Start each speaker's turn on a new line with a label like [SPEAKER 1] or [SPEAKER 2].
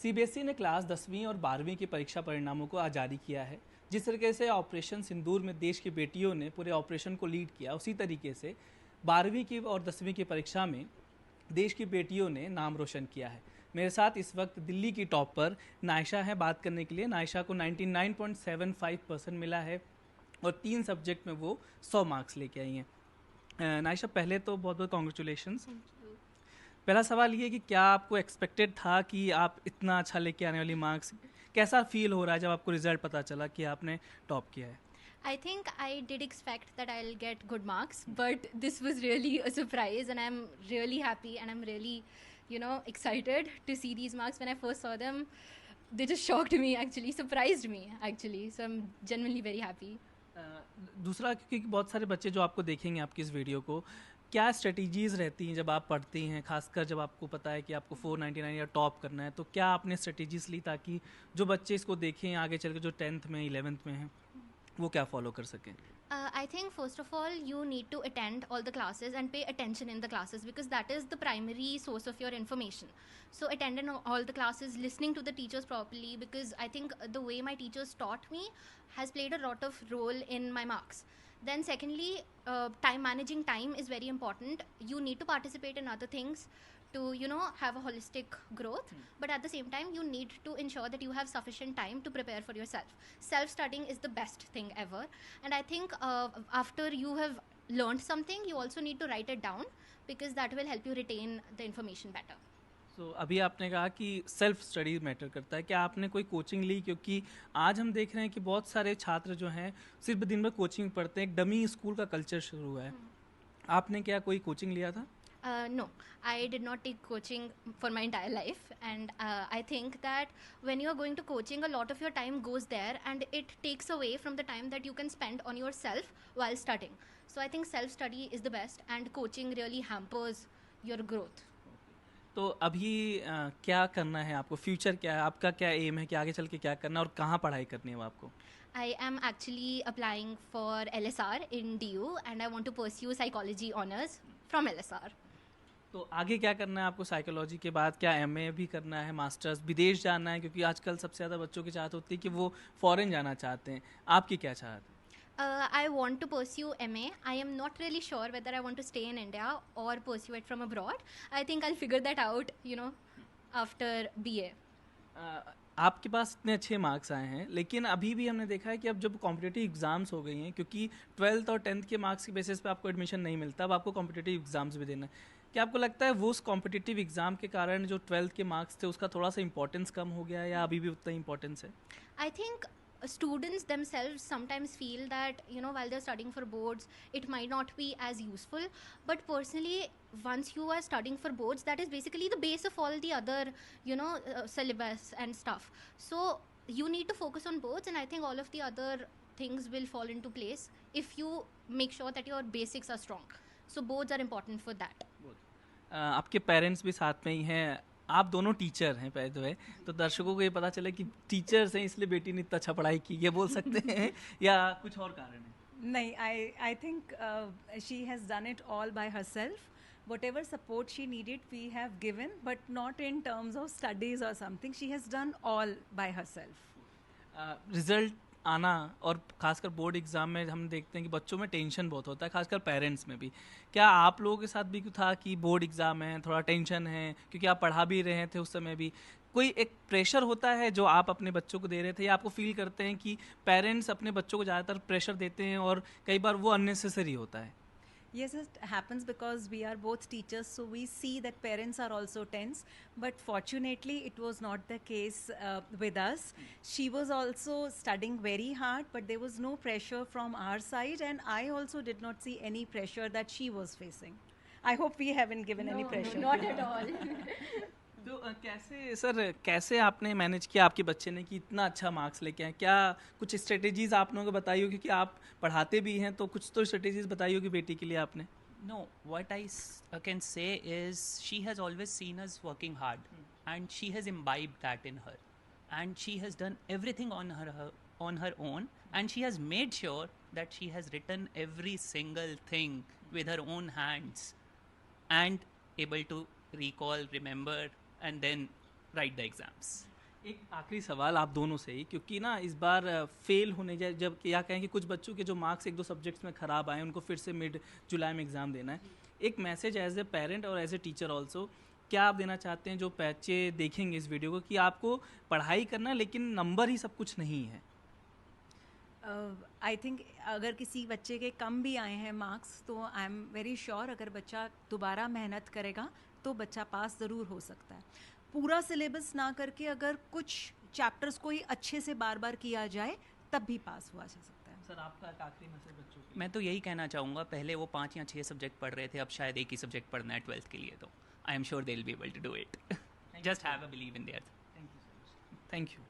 [SPEAKER 1] CBSE ने class 10वीं और 12वीं की परीक्षा परिणामों को आज जारी किया है। जिस तरीके से ऑपरेशन सिंदूर में देश की बेटियों ने पूरे ऑपरेशन को लीड किया, उसी तरीके से 12वीं की और 10वीं की परीक्षा में देश की बेटियों ने नाम रोशन किया है। मेरे साथ इस वक्त दिल्ली की टॉपर नायशा है बात करने के लिए। नायशा को 99.75% मिला है और 3 सब्जेक्ट में वो 100 मार्क्स लेके आई हैं। नायशा, पहले तो बहुत बहुत कॉन्ग्रेचुलेशंस। पहला सवाल ये कि क्या आपको एक्सपेक्टेड था कि आप इतना अच्छा लेके आने वाली मार्क्स? कैसा फील हो रहा है जब आपको रिजल्ट पता चला कि आपने टॉप किया है?
[SPEAKER 2] I think I did expect that I'll get good marks, but this was really a surprise, and I'm really happy and I'm really, excited to see these marks. When I first saw them, they just shocked me actually, surprised me actually. So I'm genuinely very happy.
[SPEAKER 1] दूसरा, क्योंकि बहुत सारे बच्चे जो आपको देखेंगे आपकी इस वीडियो को, क्या स्ट्रेटजीज़ रहती हैं जब आप पढ़ती हैं, खासकर जब आपको पता है कि आपको 499 या टॉप करना है, तो क्या आपने स्ट्रेटजीज़ ली ताकि जो बच्चे इसको देखें आगे चल के, जो 10th में 11th में हैं, वो क्या फॉलो कर सकें?
[SPEAKER 2] I think first of all you need to attend all the classes and pay attention in the classes, because that is the primary source of your information. So attending all the classes, listening to the teachers properly, because I think the way my teachers taught me has played a lot of role in my marks. Then secondly, time managing time is very important. You need to participate in other things to have a holistic growth, but at the same time you need to ensure that you have sufficient time to prepare for yourself. Self studying is the best thing ever, and I think after you have learned something, you also need to write it down, because that will help you retain the information better.
[SPEAKER 1] तो अभी आपने कहा कि self study matter करता है, क्या आपने कोई कोचिंग ली? क्योंकि आज हम देख रहे हैं कि बहुत सारे छात्र जो हैं सिर्फ दिन भर कोचिंग पढ़ते हैं, एक डमी स्कूल का कल्चर शुरू हुआ है। आपने क्या कोई कोचिंग लिया था?
[SPEAKER 2] No, I did not take coaching for my entire life, and I think that when you are going to coaching, a lot of your time goes there, and it takes away from the time that you can spend on yourself while studying. So I think self-study is the best, and coaching really hampers your growth.
[SPEAKER 1] तो अभी क्या करना है आपको? Future क्या है आपका? क्या एम है कि आगे चल के क्या करना है और कहाँ पढ़ाई करनी है वो आपको?
[SPEAKER 2] I am actually applying for LSR in DU, and I want to pursue psychology honors from LSR.
[SPEAKER 1] तो आगे क्या करना है आपको साइकोलॉजी के बाद? क्या एमए भी करना है, मास्टर्स, विदेश जाना है? क्योंकि आजकल सबसे ज़्यादा बच्चों की चाहत होती है कि वो फॉरेन जाना चाहते हैं। आपकी क्या चाहत है?
[SPEAKER 2] I want to pursue MA. I am not really sure whether I want to stay in India or pursue it from abroad. I think I'll figure that out, after BA.
[SPEAKER 1] आपके पास इतने अच्छे मार्क्स आए हैं, लेकिन अभी भी हमने देखा है कि अब जब कॉम्पिटिटिव एग्ज़ाम्स हो गई हैं, क्योंकि 12th और 10th के मार्क्स के बेसिस पे आपको एडमिशन नहीं मिलता, अब आपको कॉम्पिटिटिव एग्ज़ाम्स भी देना है। क्या आपको लगता है वो उस कॉम्पिटिटिव एग्ज़ाम के कारण जो 12th के मार्क्स थे उसका थोड़ा सा इंपॉर्टेंस कम हो गया है, या अभी भी उतना इंपॉर्टेंस है?
[SPEAKER 2] I think students themselves sometimes feel that while they're studying for boards, it might not be as useful, but personally, once you are studying for boards, that is basically the base of all the other syllabus and stuff. So you need to focus on boards, and I think all of the other things will fall into place if you make sure that your basics are strong. So boards are important for that.
[SPEAKER 1] आपके parents भी साथ में ही हैं, आप दोनों teacher हैं by the way, तो दर्शकों को ये पता चले कि टीचर्स हैं इसलिए बेटी ने इतना अच्छा पढ़ाई की, ये बोल सकते हैं या कुछ और कारण है?
[SPEAKER 3] No, I think she has done it all by herself. Whatever support she needed, we have given, but not in terms of studies or something. She has done all by herself.
[SPEAKER 1] Result आना और खासकर board exam में हम देखते हैं कि बच्चों में टेंशन बहुत होता है, खासकर पेरेंट्स में भी। क्या आप लोगों के साथ भी था कि बोर्ड एग्ज़ाम है, थोड़ा टेंशन है, क्योंकि आप पढ़ा भी रहे थे उस समय भी? कोई एक प्रेशर होता है जो आप अपने बच्चों को दे रहे थे, या आपको फील करते हैं कि पेरेंट्स अपने बच्चों को ज़्यादातर प्रेशर देते हैं और कई बार वो अननेसेसरी होता है?
[SPEAKER 3] Yes, it happens because we are both teachers, so we see that parents are also tense. But fortunately, it was not the case with us. She was also studying very hard, but there was no pressure from our side, and I also did not see any pressure that she was facing. I hope we haven't given any pressure.
[SPEAKER 2] No, not at all.
[SPEAKER 1] तो कैसे आपने manage किया आपके बच्चे ने कि इतना अच्छा मार्क्स लेके आए? क्या कुछ स्ट्रेटेजीज आप लोगों को बताई होगी, कि आप पढ़ाते भी हैं तो कुछ तो स्ट्रेटेजीज बताई होगी बेटी के लिए आपने?
[SPEAKER 4] No, what can say is she has always seen us working hard, and she has imbibed that in her, and she has done everything on her own, and she has made sure that she has written every single thing with her own hands, and able to recall, remember, and then write the exams.
[SPEAKER 1] एक आखिरी सवाल आप दोनों से ही, क्योंकि ना इस बार fail होने जब क्या कहें कि कुछ बच्चों के जो मार्क्स एक दो सब्जेक्ट्स में ख़राब आए उनको फिर से मिड जुलाई में एग्ज़ाम देना है, एक मैसेज एज ए पेरेंट और एज ए टीचर ऑल्सो क्या आप देना चाहते हैं जो बच्चे देखेंगे इस वीडियो को, कि आपको पढ़ाई करना लेकिन नंबर ही सब कुछ नहीं है?
[SPEAKER 3] आई थिंक अगर किसी बच्चे के कम भी आए हैं मार्क्स तो आई एम वेरी श्योर अगर बच्चा दोबारा मेहनत करेगा तो बच्चा पास ज़रूर हो सकता है. पूरा सिलेबस ना करके अगर कुछ चैप्टर्स को ही अच्छे से बार बार किया जाए तब भी पास हुआ जा सकता है.
[SPEAKER 1] सर आपका एक आखिरी मैसेज बच्चों को?
[SPEAKER 4] मैं तो यही कहना चाहूँगा, पहले वो 5 या 6 सब्जेक्ट पढ़ रहे थे, अब शायद एक ही सब्जेक्ट पढ़ना है 12th के लिए, तो I am sure they will be able to do it. Just have a believe in there.
[SPEAKER 1] Thank you so much. Thank you.